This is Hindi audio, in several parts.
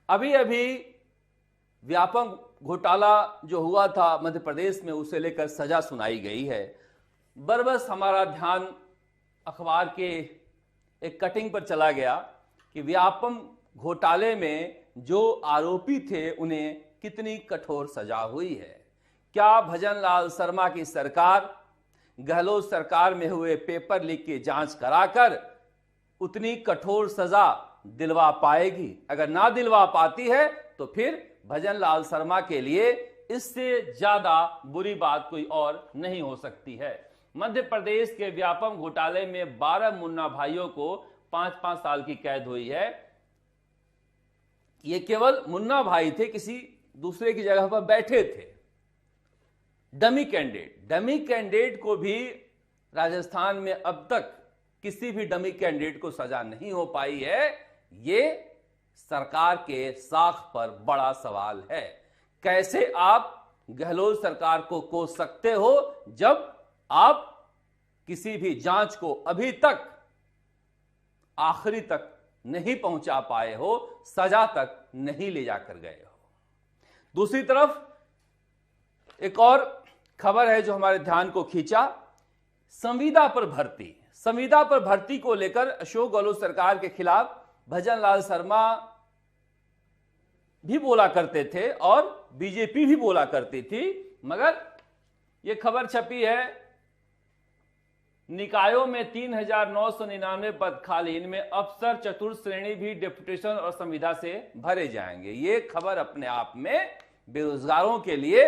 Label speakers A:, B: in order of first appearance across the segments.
A: अभी अभी व्यापक घोटाला जो हुआ था मध्य प्रदेश में, उसे लेकर सजा सुनाई गई है। बरबस हमारा ध्यान अखबार के एक कटिंग पर चला गया कि व्यापक घोटाले में जो आरोपी थे उन्हें कितनी कठोर सजा हुई है। क्या भजनलाल शर्मा की सरकार गहलोत सरकार में हुए पेपर लीक की जांच कराकर उतनी कठोर सजा दिलवा पाएगी? अगर ना दिलवा पाती है तो फिर भजनलाल शर्मा के लिए इससे ज्यादा बुरी बात कोई और नहीं हो सकती है। मध्य प्रदेश के व्यापक घोटाले में 12 मुन्ना भाइयों को 5-5 साल की कैद हुई है। ये केवल मुन्ना भाई थे, किसी दूसरे की जगह पर बैठे थे। डमी कैंडिडेट को भी राजस्थान में अब तक किसी भी डमी कैंडिडेट को सजा नहीं हो पाई है। ये सरकार के साख पर बड़ा सवाल है। कैसे आप गहलोत सरकार को कोस सकते हो जब आप किसी भी जांच को अभी तक आखिरी तक नहीं पहुंचा पाए हो, सजा तक नहीं ले जाकर गए हो। दूसरी तरफ एक और खबर है जो हमारे ध्यान को खींचा। संविदा पर भर्ती को लेकर अशोक गहलोत सरकार के खिलाफ भजनलाल शर्मा भी बोला करते थे और बीजेपी भी बोला करती थी, मगर यह खबर छपी है निकायों में 3,999 पद खाली, इनमें अफसर चतुर्थ श्रेणी भी डेपुटेशन और संविदा से भरे जाएंगे। ये खबर अपने आप में बेरोजगारों के लिए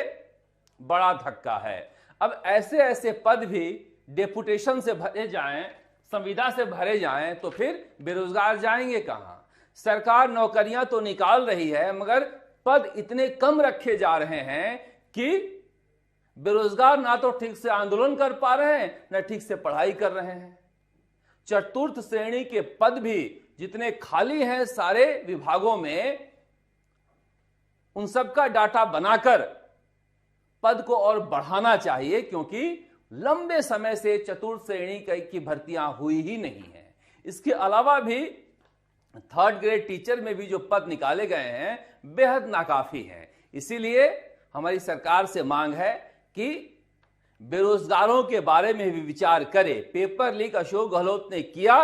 A: बड़ा धक्का है। अब ऐसे पद भी डेपुटेशन से भरे जाएं, संविदा से भरे जाएं, तो फिर बेरोजगार जाएंगे कहां? सरकार नौकरियां तो निकाल रही है मगर पद इतने कम रखे जा रहे हैं कि बेरोजगार ना तो ठीक से आंदोलन कर पा रहे हैं, ना ठीक से पढ़ाई कर रहे हैं। चतुर्थ श्रेणी के पद भी जितने खाली हैं सारे विभागों में, उन सबका डाटा बनाकर पद को और बढ़ाना चाहिए, क्योंकि लंबे समय से चतुर्थ श्रेणी की भर्तियां हुई ही नहीं है। इसके अलावा भी 3rd ग्रेड टीचर में भी जो पद निकाले गए हैं बेहद नाकाफी हैं। इसीलिए हमारी सरकार से मांग है कि बेरोजगारों के बारे में भी विचार करे। पेपर लीक अशोक गहलोत ने किया,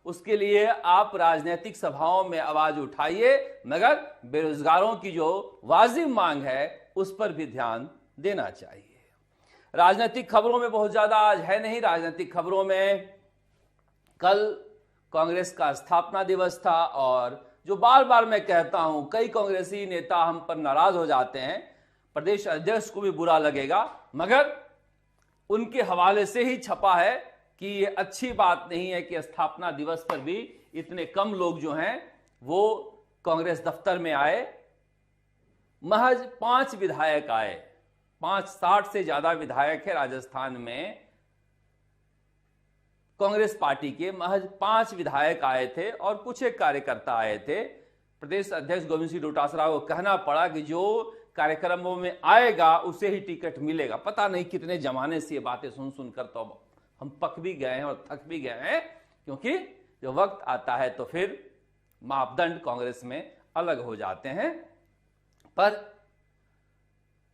A: उसके लिए आप राजनीतिक सभाओं में आवाज उठाइए, मगर बेरोजगारों की जो वाजिब मांग है उस पर भी ध्यान देना चाहिए। राजनीतिक खबरों में बहुत ज्यादा आज है नहीं। राजनीतिक खबरों में कल कांग्रेस का स्थापना दिवस था और जो बार बार मैं कहता हूं, कई कांग्रेसी नेता हम पर नाराज हो जाते हैं, प्रदेश अध्यक्ष को भी बुरा लगेगा, मगर उनके हवाले से ही छपा है कि ये अच्छी बात नहीं है कि स्थापना दिवस पर भी इतने कम लोग जो हैं वो कांग्रेस दफ्तर में आए। महज 5 विधायक आए। 60 से ज्यादा विधायक है राजस्थान में, कांग्रेस पार्टी के महज 5 विधायक आए थे और कुछ एक कार्यकर्ता आए थे। प्रदेश अध्यक्ष गोविंद सिंह डोटासरा को कहना पड़ा कि जो कार्यक्रमों में आएगा उसे ही टिकट मिलेगा। पता नहीं कितने जमाने से ये बातें सुन सुनकर तो हम पक भी गए हैं और थक भी गए हैं, क्योंकि जो वक्त आता है तो फिर मापदंड कांग्रेस में अलग हो जाते हैं। पर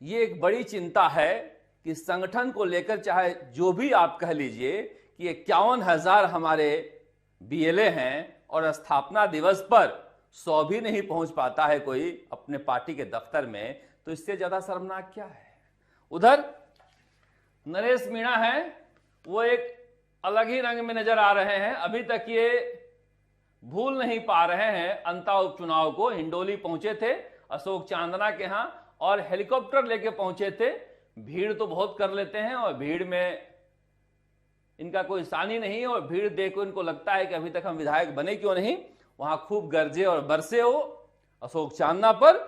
A: ये एक बड़ी चिंता है कि संगठन को लेकर चाहे जो भी आप कह लीजिए कि 51,000 हमारे बीएलए हैं और स्थापना दिवस पर 100 भी नहीं पहुंच पाता है कोई अपने पार्टी के दफ्तर में, तो इससे ज्यादा शर्मनाक क्या है? उधर नरेश मीणा है, वो एक अलग ही रंग में नजर आ रहे हैं। अभी तक ये भूल नहीं पा रहे हैं अंता उपचुनाव को। हिंडोली पहुंचे थे अशोक चांदना के यहां और हेलीकॉप्टर लेके पहुंचे थे। भीड़ तो बहुत कर लेते हैं और भीड़ में इनका कोई सानी नहीं है, और भीड़ देखो इनको लगता है कि अभी तक हम विधायक बने क्यों नहीं। वहां खूब गरजे और बरसे हो अशोक चांदना पर।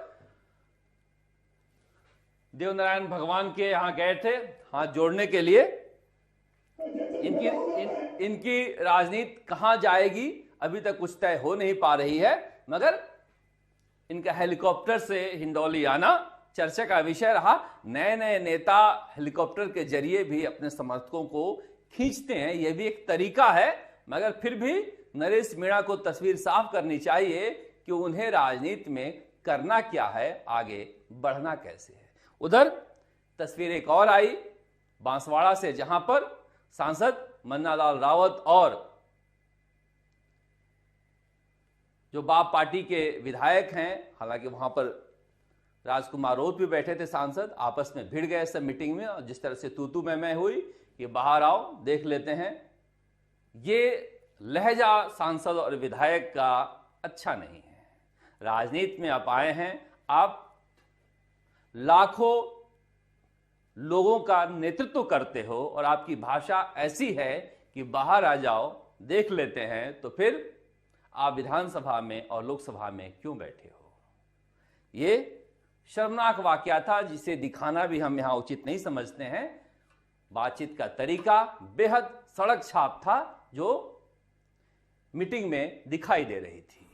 A: देवनारायण भगवान के यहां गए थे हाथ जोड़ने के लिए। इनकी राजनीति कहां जाएगी अभी तक कुछ तय हो नहीं पा रही है, मगर इनका हेलीकॉप्टर से हिंडौली आना चर्चा का विषय रहा। नए नए नेता हेलीकॉप्टर के जरिए भी अपने समर्थकों को खींचते हैं, यह भी एक तरीका है, मगर फिर भी नरेश मीणा को तस्वीर साफ करनी चाहिए कि उन्हें राजनीति में करना क्या है, आगे बढ़ना कैसे है। उधर तस्वीर एक और आई बांसवाड़ा से, जहां पर सांसद मन्नालाल रावत और जो बाप पार्टी के विधायक हैं, हालांकि वहां पर राजकुमार रोत भी बैठे थे सांसद, आपस में भिड़ गए सब मीटिंग में, और जिस तरह से तू मैं हुई कि बाहर आओ देख लेते हैं, ये लहजा सांसद और विधायक का अच्छा नहीं है। राजनीति में आप आए हैं, आप लाखों लोगों का नेतृत्व करते हो और आपकी भाषा ऐसी है कि बाहर आ जाओ देख लेते हैं, तो फिर आप विधानसभा में और लोकसभा में क्यों बैठे हो। ये शर्मनाक वाकया था, जिसे दिखाना भी हम यहां उचित नहीं समझते हैं। बातचीत का तरीका बेहद सड़क छाप था जो मीटिंग में दिखाई दे रही थी।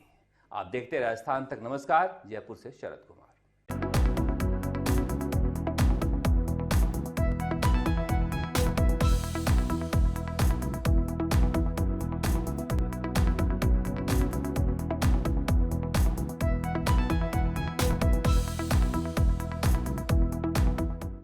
A: आप देखते राजस्थान तक। नमस्कार, जयपुर से शरद कुमार।